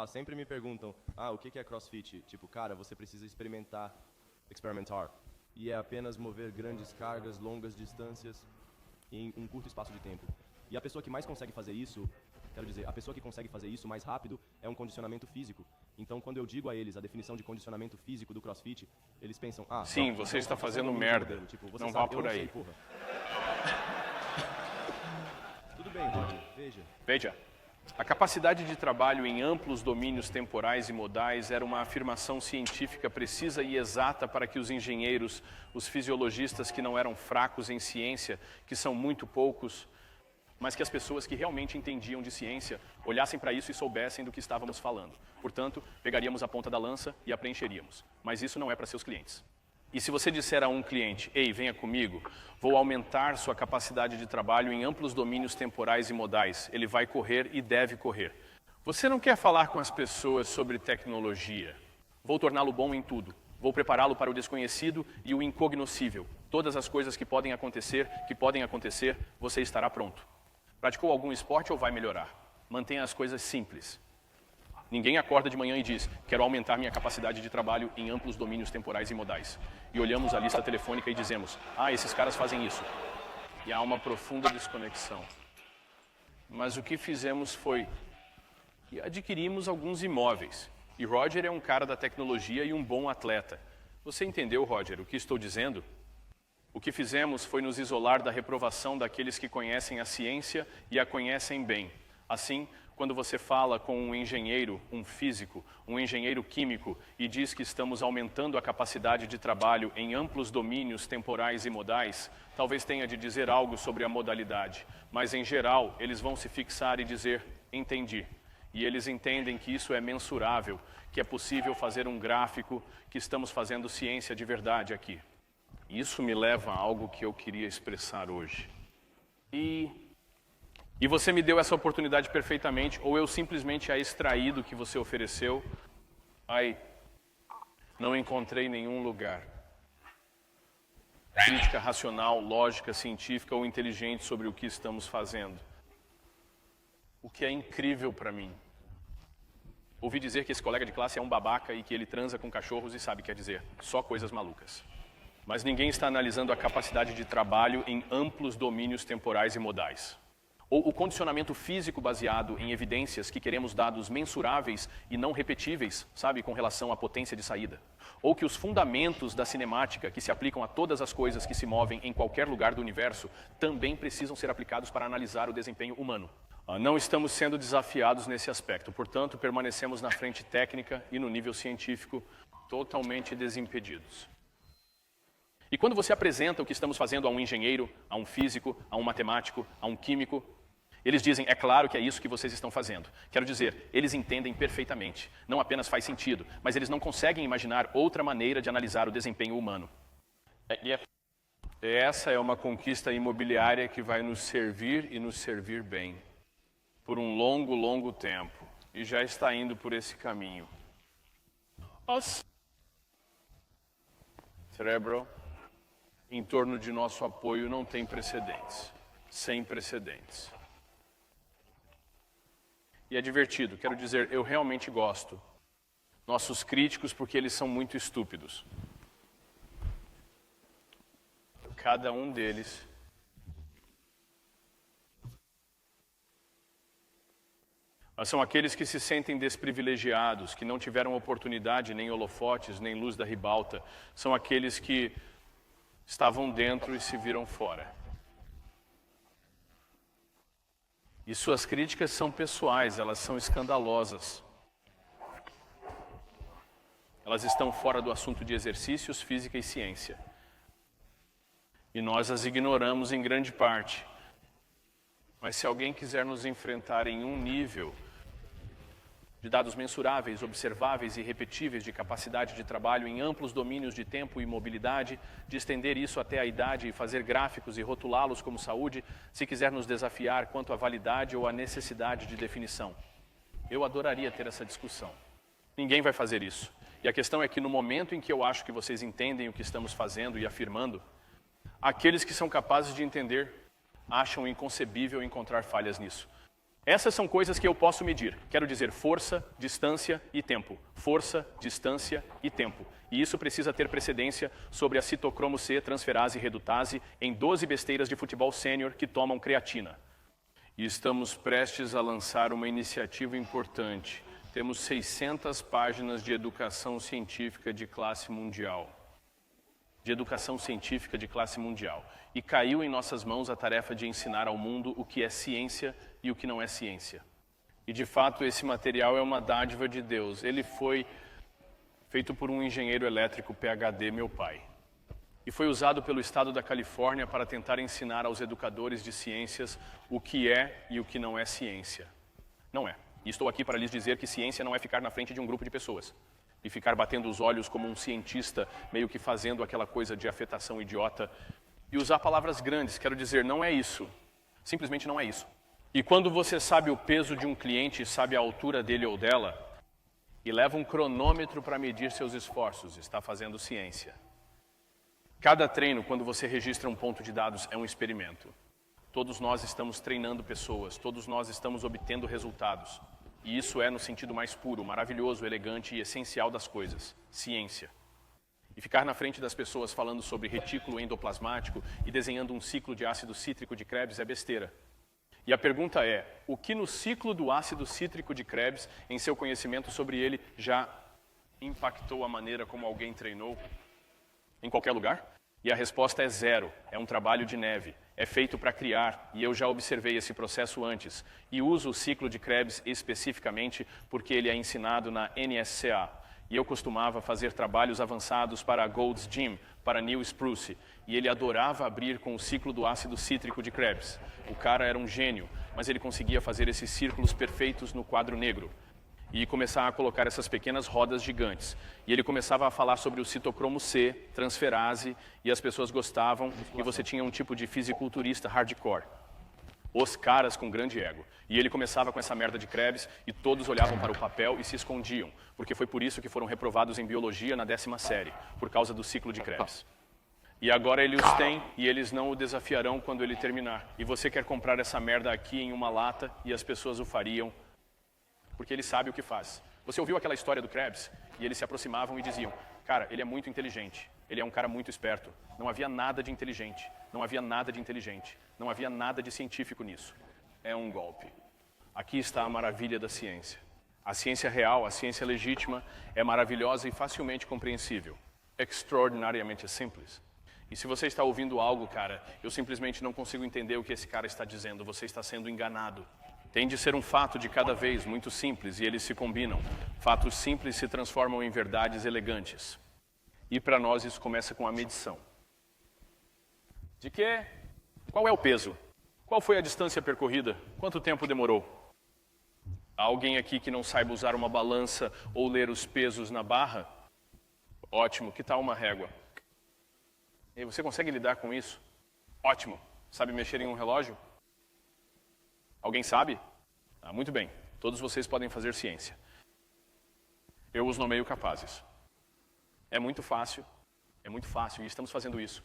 Sempre me perguntam, o que é CrossFit? Tipo, cara, você precisa experimentar. E é apenas mover grandes cargas, longas distâncias em um curto espaço de tempo. E a pessoa que mais consegue fazer isso, a pessoa que consegue fazer isso mais rápido é um condicionamento físico. Então, quando eu digo a eles a definição de condicionamento físico do CrossFit, eles pensam, sim, você está fazendo merda. Tipo, não vá por aí. Sei, Tudo bem, Roger, Veja. A capacidade de trabalho em amplos domínios temporais e modais era uma afirmação científica precisa e exata para que os engenheiros, os fisiologistas que não eram fracos em ciência, que são muito poucos, mas que as pessoas que realmente entendiam de ciência olhassem para isso e soubessem do que estávamos falando. Portanto, pegaríamos a ponta da lança e a preencheríamos. Mas isso não é para seus clientes. E se você disser a um cliente, ei, venha comigo, vou aumentar sua capacidade de trabalho em amplos domínios temporais e modais, ele vai correr e deve correr. Você não quer falar com as pessoas sobre tecnologia. Vou torná-lo bom em tudo. Vou prepará-lo para o desconhecido e o incognoscível. Todas as coisas que podem acontecer, você estará pronto. Praticou algum esporte ou vai melhorar? Mantenha as coisas simples. Ninguém acorda de manhã e diz, quero aumentar minha capacidade de trabalho em amplos domínios temporais e modais. E olhamos a lista telefônica e dizemos, esses caras fazem isso. E há uma profunda desconexão. Mas o que fizemos foi que adquirimos alguns imóveis. E Roger é um cara da tecnologia e um bom atleta. Você entendeu, Roger, o que estou dizendo? O que fizemos foi nos isolar da reprovação daqueles que conhecem a ciência e a conhecem bem. Assim, quando você fala com um engenheiro, um físico, um engenheiro químico e diz que estamos aumentando a capacidade de trabalho em amplos domínios temporais e modais, talvez tenha de dizer algo sobre a modalidade, mas em geral eles vão se fixar e dizer, entendi. E eles entendem que isso é mensurável, que é possível fazer um gráfico, que estamos fazendo ciência de verdade aqui. Isso me leva a algo que eu queria expressar hoje. E você me deu essa oportunidade perfeitamente, ou eu simplesmente a extraí do que você ofereceu. Não encontrei nenhum lugar. Crítica racional, lógica, científica ou inteligente sobre o que estamos fazendo. O que é incrível para mim. Ouvi dizer que esse colega de classe é um babaca e que ele transa com cachorros e sabe o que quer dizer. Só coisas malucas. Mas ninguém está analisando a capacidade de trabalho em amplos domínios temporais e modais. Ou o condicionamento físico baseado em evidências que queremos dados mensuráveis e não repetíveis, sabe, com relação à potência de saída. Ou que os fundamentos da cinemática, que se aplicam a todas as coisas que se movem em qualquer lugar do universo, também precisam ser aplicados para analisar o desempenho humano. Não estamos sendo desafiados nesse aspecto, portanto, permanecemos na frente técnica e no nível científico totalmente desimpedidos. E quando você apresenta o que estamos fazendo a um engenheiro, a um físico, a um matemático, a um químico, eles dizem, é claro que é isso que vocês estão fazendo. Quero dizer, eles entendem perfeitamente. Não apenas faz sentido, mas eles não conseguem imaginar outra maneira de analisar o desempenho humano. Essa é uma conquista imobiliária que vai nos servir e nos servir bem. Por um longo, longo tempo. E já está indo por esse caminho. Cerebro, em torno de nosso apoio não tem precedentes. Sem precedentes. E é divertido, quero dizer, eu realmente gosto. Nossos críticos, porque eles são muito estúpidos. Cada um deles. Mas são aqueles que se sentem desprivilegiados, que não tiveram oportunidade, nem holofotes, nem luz da ribalta. São aqueles que estavam dentro e se viram fora. E suas críticas são pessoais, elas são escandalosas. Elas estão fora do assunto de exercícios, física e ciência. E nós as ignoramos em grande parte. Mas se alguém quiser nos enfrentar em um nível de dados mensuráveis, observáveis e repetíveis de capacidade de trabalho em amplos domínios de tempo e mobilidade, de estender isso até a idade e fazer gráficos e rotulá-los como saúde, se quiser nos desafiar quanto à validade ou à necessidade de definição. Eu adoraria ter essa discussão. Ninguém vai fazer isso. E a questão é que no momento em que eu acho que vocês entendem o que estamos fazendo e afirmando, aqueles que são capazes de entender acham inconcebível encontrar falhas nisso. Essas são coisas que eu posso medir. Quero dizer força, distância e tempo. Força, distância e tempo. E isso precisa ter precedência sobre a citocromo C, transferase e redutase em 12 besteiras de futebol sênior que tomam creatina. E estamos prestes a lançar uma iniciativa importante. Temos 600 páginas de educação científica de classe mundial. E caiu em nossas mãos a tarefa de ensinar ao mundo o que é ciência e o que não é ciência. E, de fato, esse material é uma dádiva de Deus. Ele foi feito por um engenheiro elétrico PhD, meu pai. E foi usado pelo estado da Califórnia para tentar ensinar aos educadores de ciências o que é e o que não é ciência. Não é. E estou aqui para lhes dizer que ciência não é ficar na frente de um grupo de pessoas e ficar batendo os olhos como um cientista, meio que fazendo aquela coisa de afetação idiota e usar palavras grandes. Quero dizer, não é isso. Simplesmente não é isso. E quando você sabe o peso de um cliente, sabe a altura dele ou dela, e leva um cronômetro para medir seus esforços, está fazendo ciência. Cada treino, quando você registra um ponto de dados, é um experimento. Todos nós estamos treinando pessoas, todos nós estamos obtendo resultados. E isso é no sentido mais puro, maravilhoso, elegante e essencial das coisas, ciência. E ficar na frente das pessoas falando sobre retículo endoplasmático e desenhando um ciclo de ácido cítrico de Krebs é besteira. E a pergunta é, o que no ciclo do ácido cítrico de Krebs, em seu conhecimento sobre ele, já impactou a maneira como alguém treinou em qualquer lugar? E a resposta é zero, é um trabalho de neve, é feito para criar, e eu já observei esse processo antes, e uso o ciclo de Krebs especificamente porque ele é ensinado na NSCA, e eu costumava fazer trabalhos avançados para a Gold's Gym, para Neil Spruce, e ele adorava abrir com o ciclo do ácido cítrico de Krebs. O cara era um gênio, mas ele conseguia fazer esses círculos perfeitos no quadro negro. E começar a colocar essas pequenas rodas gigantes. E ele começava a falar sobre o citocromo C, transferase, e as pessoas gostavam, e você tinha um tipo de fisiculturista hardcore. Os caras com grande ego. E ele começava com essa merda de Krebs, e todos olhavam para o papel e se escondiam, porque foi por isso que foram reprovados em biologia na 10ª série, por causa do ciclo de Krebs. E agora ele os tem, e eles não o desafiarão quando ele terminar. E você quer comprar essa merda aqui em uma lata, e as pessoas o fariam, porque ele sabe o que faz. Você ouviu aquela história do Krebs? E eles se aproximavam e diziam, cara, ele é muito inteligente, ele é um cara muito esperto. Não havia nada de inteligente, não havia nada de inteligente, não havia nada de científico nisso. É um golpe. Aqui está a maravilha da ciência. A ciência real, a ciência legítima, é maravilhosa e facilmente compreensível. Extraordinariamente simples. E se você está ouvindo algo, cara, eu simplesmente não consigo entender o que esse cara está dizendo, você está sendo enganado. Tem de ser um fato de cada vez, muito simples, e eles se combinam. Fatos simples se transformam em verdades elegantes. E para nós isso começa com a medição. De quê? Qual é o peso? Qual foi a distância percorrida? Quanto tempo demorou? Há alguém aqui que não saiba usar uma balança ou ler os pesos na barra? Ótimo, que tal uma régua? E você consegue lidar com isso? Ótimo. Sabe mexer em um relógio? Alguém sabe? Ah, muito bem. Todos vocês podem fazer ciência. Eu os nomeio capazes. É muito fácil e estamos fazendo isso.